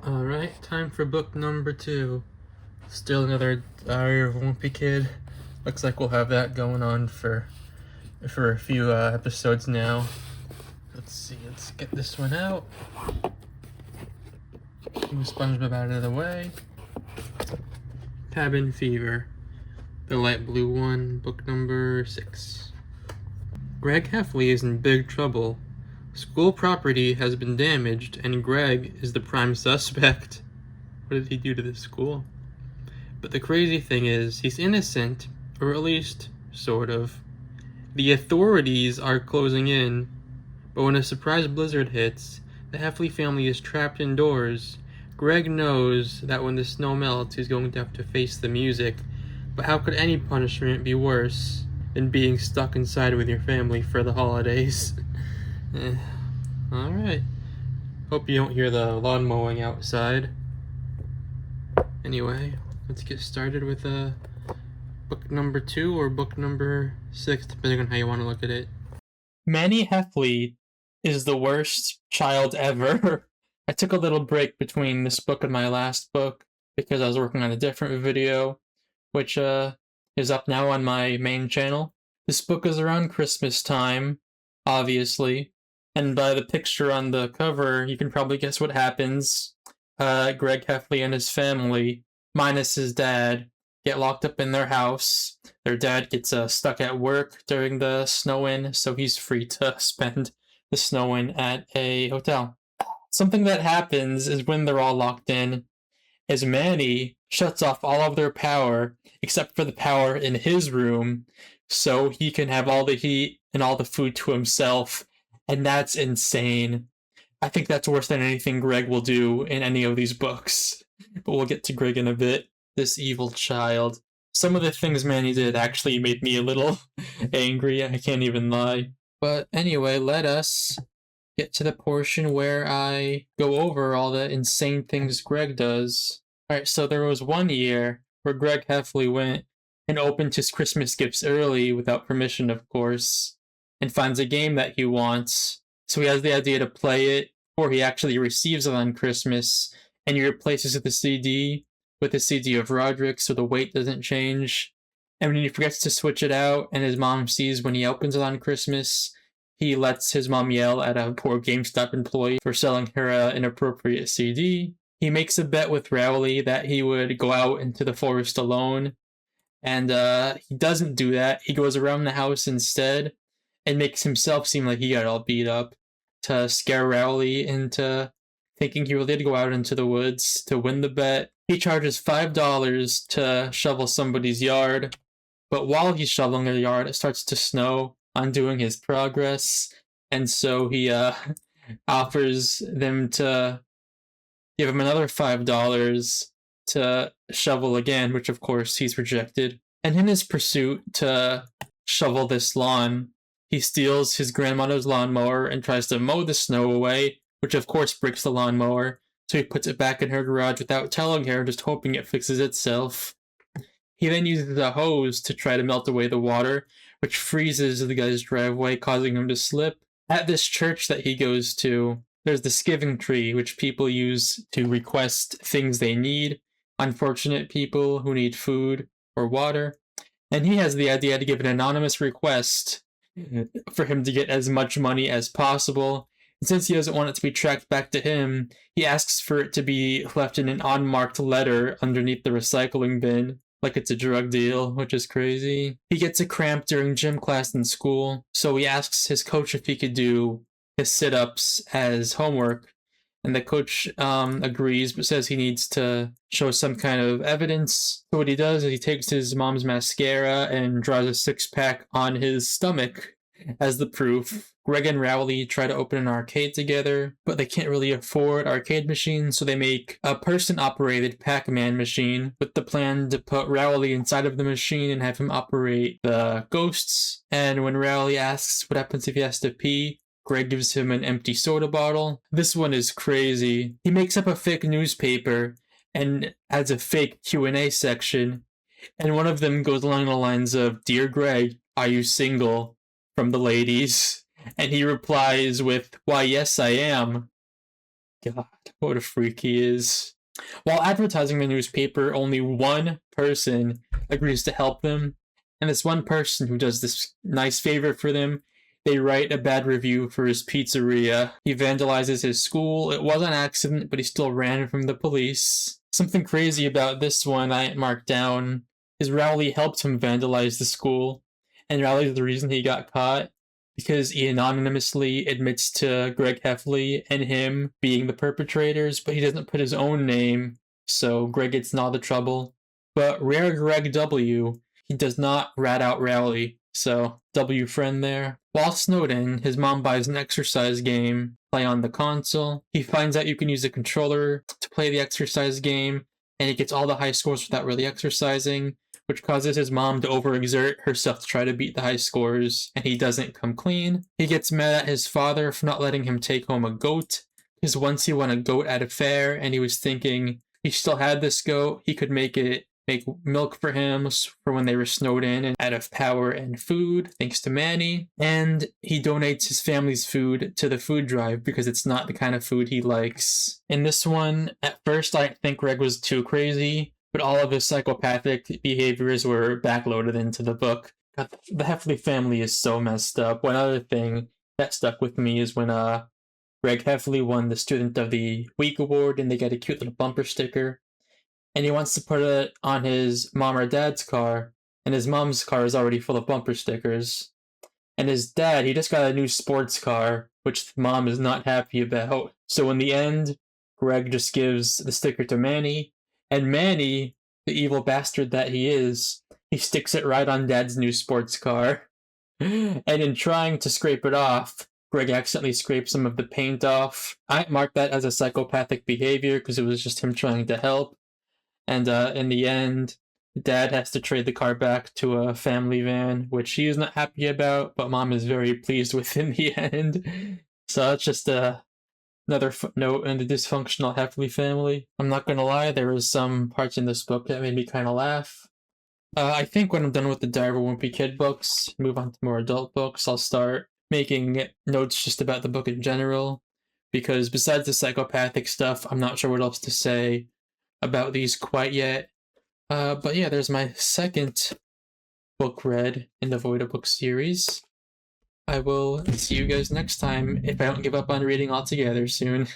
Alright, time for book number 2. Still another Diary of a Wimpy Kid. Looks like we'll have that going on for a few episodes now. Let's see, let's get this one out. Move SpongeBob out of the way. Cabin Fever, the light blue one, book number 6. Greg Heffley is in big trouble. School property has been damaged, and Greg is the prime suspect. What did he do to this school? But the crazy thing is, he's innocent, or at least, sort of. The authorities are closing in, but when a surprise blizzard hits, the Heffley family is trapped indoors. Greg knows that when the snow melts, he's going to have to face the music, but how could any punishment be worse than being stuck inside with your family for the holidays? Alright. Hope you don't hear the lawn mowing outside. Anyway, let's get started with book number 2 or book number 6, depending on how you want to look at it. Manny Heffley is the worst child ever. I took a little break between this book and my last book because I was working on a different video, which is up now on my main channel. This book is around Christmas time, obviously, and by the picture on the cover, you can probably guess what happens. Greg Heffley and his family, minus his dad, get locked up in their house. Their dad gets stuck at work during the snow-in, so he's free to spend the snow-in at a hotel. Something that happens is when they're all locked in, is Manny shuts off all of their power, except for the power in his room, so he can have all the heat and all the food to himself, and that's insane. I think that's worse than anything Greg will do in any of these books, but we'll get to Greg in a bit. This evil child. Some of the things Manny did actually made me a little angry, I can't even lie. But anyway, let us get to the portion where I go over all the insane things Greg does. Alright, so there was one year where Greg Heffley went and opened his Christmas gifts early, without permission of course, and finds a game that he wants. So he has the idea to play it, or he actually receives it on Christmas, and he replaces the CD with a CD of Roderick so the weight doesn't change. And when he forgets to switch it out, and his mom sees when he opens it on Christmas, he lets his mom yell at a poor GameStop employee for selling her an inappropriate CD. He makes a bet with Rowley that he would go out into the forest alone, and he doesn't do that. He goes around the house instead and makes himself seem like he got all beat up to scare Rowley into thinking he really did go out into the woods to win the bet. He charges $5 to shovel somebody's yard, but while he's shoveling their yard, it starts to snow, undoing his progress, and so he offers them to give him another $5 to shovel again, which of course he's rejected. And in his pursuit to shovel this lawn, he steals his grandmother's lawnmower and tries to mow the snow away, which of course breaks the lawnmower, so he puts it back in her garage without telling her, just hoping it fixes itself. He then uses a hose to try to melt away the water, which freezes the guy's driveway, causing him to slip. At this church that he goes to, there's this giving tree, which people use to request things they need, unfortunate people who need food or water. And he has the idea to give an anonymous request for him to get as much money as possible. And since he doesn't want it to be tracked back to him, he asks for it to be left in an unmarked letter underneath the recycling bin, like it's a drug deal, which is crazy. He gets a cramp during gym class in school, so he asks his coach if he could do his sit-ups as homework, and the coach agrees, but says he needs to show some kind of evidence. So what he does is he takes his mom's mascara and draws a six-pack on his stomach as the proof. Greg and Rowley try to open an arcade together, but they can't really afford arcade machines, so they make a person-operated Pac-Man machine with the plan to put Rowley inside of the machine and have him operate the ghosts. And when Rowley asks what happens if he has to pee, Greg gives him an empty soda bottle. This one is crazy. He makes up a fake newspaper and adds a fake Q&A section, and one of them goes along the lines of, "Dear Greg, are you single?" from the ladies. And he replies with, "Why, yes, I am." God, what a freak he is. While advertising the newspaper, only one person agrees to help them, and this one person who does this nice favor for them, they write a bad review for his pizzeria. He vandalizes his school. It was an accident, but he still ran from the police. Something crazy about this one I marked down is Rowley helped him vandalize the school, and Rowley's the reason he got caught because he anonymously admits to Greg Heffley and him being the perpetrators, but he doesn't put his own name, so Greg gets in all the trouble. But rare Greg W, he does not rat out Rowley, so W friend there. While snowed in, his mom buys an exercise game, play on the console. He finds out you can use a controller to play the exercise game, and he gets all the high scores without really exercising, which causes his mom to overexert herself to try to beat the high scores, and he doesn't come clean. He gets mad at his father for not letting him take home a goat, because once he won a goat at a fair, and he was thinking he still had this goat, he could make milk for him for when they were snowed in and out of power and food, thanks to Manny. And he donates his family's food to the food drive because it's not the kind of food he likes. In this one, at first I think Greg was too crazy, but all of his psychopathic behaviors were backloaded into the book. God, the Heffley family is so messed up. One other thing that stuck with me is when Greg Heffley won the Student of the Week award and they get a cute little bumper sticker. And he wants to put it on his mom or dad's car, and his mom's car is already full of bumper stickers. And his dad, he just got a new sports car, which mom is not happy about. So in the end, Greg just gives the sticker to Manny, and Manny, the evil bastard that he is, he sticks it right on dad's new sports car. And in trying to scrape it off, Greg accidentally scraped some of the paint off. I marked that as a psychopathic behavior because it was just him trying to help. And in the end, Dad has to trade the car back to a family van, which he is not happy about, but Mom is very pleased with in the end. So it's just another footnote in the dysfunctional Heffley family. I'm not gonna lie, there was some parts in this book that made me kind of laugh. I think when I'm done with the Diary of a Wimpy Kid books, move on to more adult books, I'll start making notes just about the book in general, because besides the psychopathic stuff, I'm not sure what else to say about these quite yet. But yeah, there's my second book read in the Voidabooks series. I will see you guys next time if I don't give up on reading altogether soon.